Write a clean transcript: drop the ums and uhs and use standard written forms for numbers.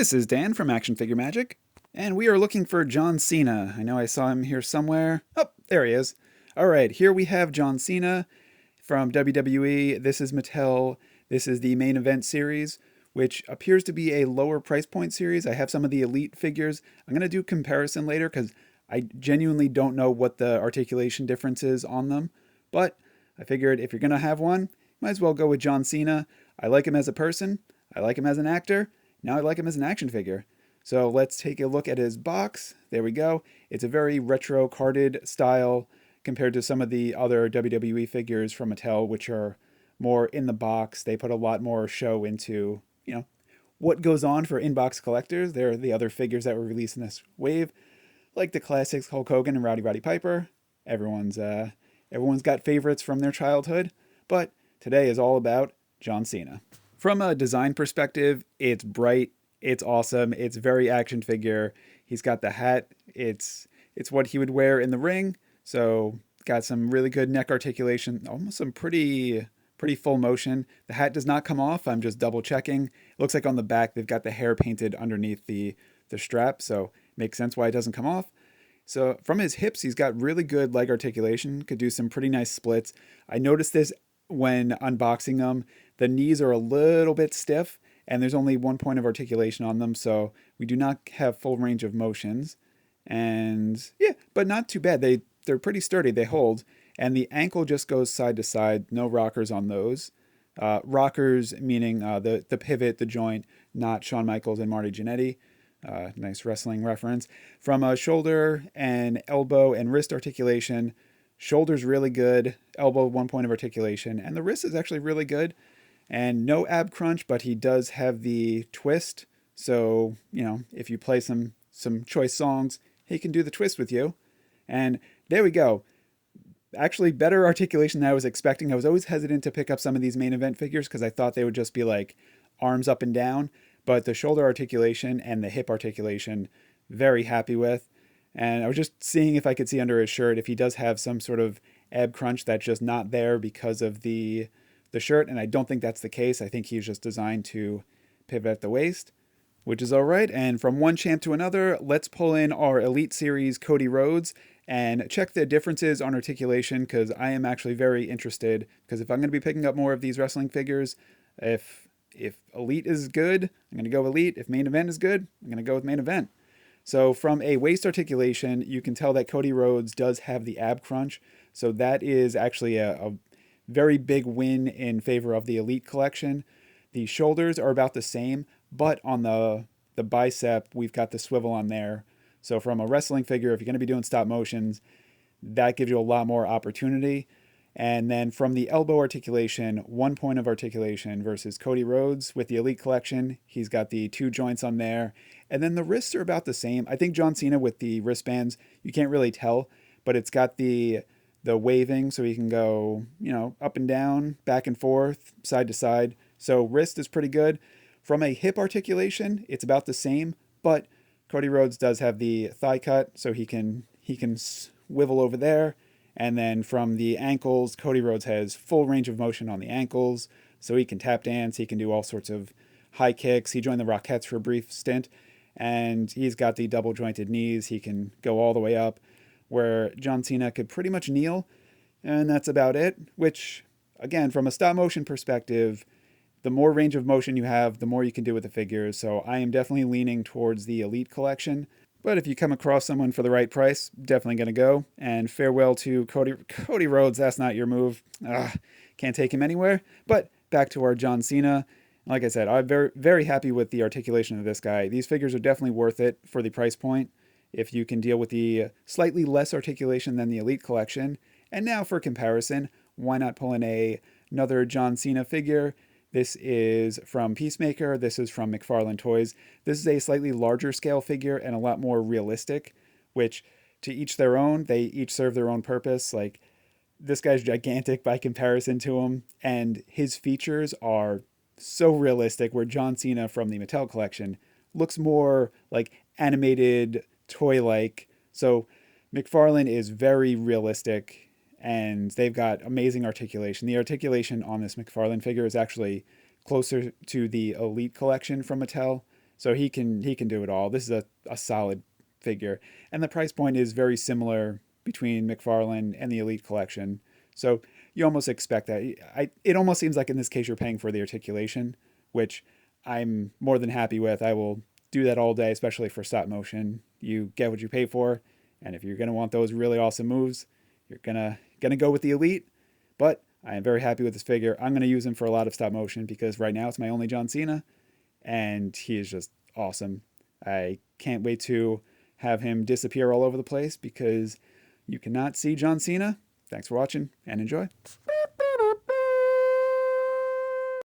This is Dan from Action Figure Magic, and we are looking for John Cena. I know I saw him here somewhere. Oh, there he is. All right, here we have John Cena from WWE. This is Mattel. This is the main event series, which appears to be a lower price point series. I have some of the elite figures. I'm going to do comparison later because I genuinely don't know what the articulation difference is on them. But I figured if you're going to have one, might as well go with John Cena. I like him as a person. I like him as an actor. Now I like him as an action figure. So let's take a look at his box. There we go. It's a very retro carded style compared to some of the other WWE figures from Mattel, which are more in the box. They put a lot more show into, what goes on for in-box collectors. They're the other figures that were released in this wave, like the classics Hulk Hogan and Roddy Piper. Everyone's got favorites from their childhood, but today is all about John Cena. From a design perspective, it's bright, it's awesome, it's very action figure. He's got the hat. It's what he would wear in the ring. So got some really good neck articulation, almost some pretty full motion. The hat does not come off. I'm just double checking. It looks like on the back they've got the hair painted underneath the strap, so makes sense why it doesn't come off. So from his hips, he's got really good leg articulation, could do some pretty nice splits. I noticed this when unboxing them. The knees are a little bit stiff, and there's only one point of articulation on them, so we do not have full range of motions. And yeah, but not too bad. They're pretty sturdy. They hold. And the ankle just goes side to side. No rockers on those. Rockers meaning the pivot, the joint, not Shawn Michaels and Marty Jannetty. Nice wrestling reference. From a shoulder and elbow and wrist articulation, shoulder's really good. Elbow, one point of articulation. And the wrist is actually really good. And no ab crunch, but he does have the twist. So, if you play some choice songs, he can do the twist with you. And there we go. Actually, better articulation than I was expecting. I was always hesitant to pick up some of these main event figures because I thought they would just be like arms up and down. But the shoulder articulation and the hip articulation, very happy with. And I was just seeing if I could see under his shirt if he does have some sort of ab crunch that's just not there because of the shirt. And I don't think that's the case. I think he's just designed to pivot at the waist, which is all right. And from one champ to another, let's pull in our Elite Series Cody Rhodes and check the differences on articulation because I am actually very interested. Because if I'm going to be picking up more of these wrestling figures, if Elite is good, I'm going to go Elite. If Main Event is good, I'm going to go with Main Event. So from a waist articulation, you can tell that Cody Rhodes does have the ab crunch. So that is actually a very big win in favor of the Elite collection. The shoulders are about the same, but on the bicep, we've got the swivel on there. So from a wrestling figure, if you're going to be doing stop motions, that gives you a lot more opportunity. And then from the elbow articulation, 1 point of articulation versus Cody Rhodes with the Elite collection. He's got the 2 joints on there. And then the wrists are about the same. I think John Cena with the wristbands, you can't really tell, but it's got the waving so he can go, up and down, back and forth, side to side. So wrist is pretty good. From a hip articulation, it's about the same, but Cody Rhodes does have the thigh cut, so he can swivel over there. And then from the ankles, Cody Rhodes has full range of motion on the ankles, so he can tap dance, he can do all sorts of high kicks. He joined the Rockettes for a brief stint, and he's got the double jointed knees. He can go all the way up, where John Cena could pretty much kneel, and that's about it, which, again, from a stop motion perspective, the more range of motion you have, the more you can do with the figures. So I am definitely leaning towards the Elite collection. But if you come across someone for the right price, definitely going to go. And farewell to Cody Rhodes. That's not your move. Can't take him anywhere. But back to our John Cena. Like I said, I'm very, very happy with the articulation of this guy. These figures are definitely worth it for the price point if you can deal with the slightly less articulation than the Elite collection. And now for comparison, why not pull in another John Cena figure? This is from Peacemaker. This is from McFarlane Toys. This is a slightly larger scale figure and a lot more realistic, which to each their own. They each serve their own purpose. Like, this guy's gigantic by comparison to him, and his features are so realistic, where John Cena from the Mattel collection looks more like animated, toy-like. So McFarlane is very realistic, and they've got amazing articulation. The articulation on this McFarlane figure is actually closer to the Elite collection from Mattel. So he can do it all. This is a solid figure. And the price point is very similar between McFarlane and the Elite Collection. So you almost expect that. It almost seems like in this case you're paying for the articulation, which I'm more than happy with. I will do that all day, especially for stop motion. You get what you pay for, and if you're gonna want those really awesome moves, you're gonna go with the Elite. But I am very happy with this figure. I'm gonna use him for a lot of stop motion because right now it's my only John Cena, and he is just awesome. I can't wait to have him disappear all over the place because you cannot see John Cena. Thanks for watching and enjoy.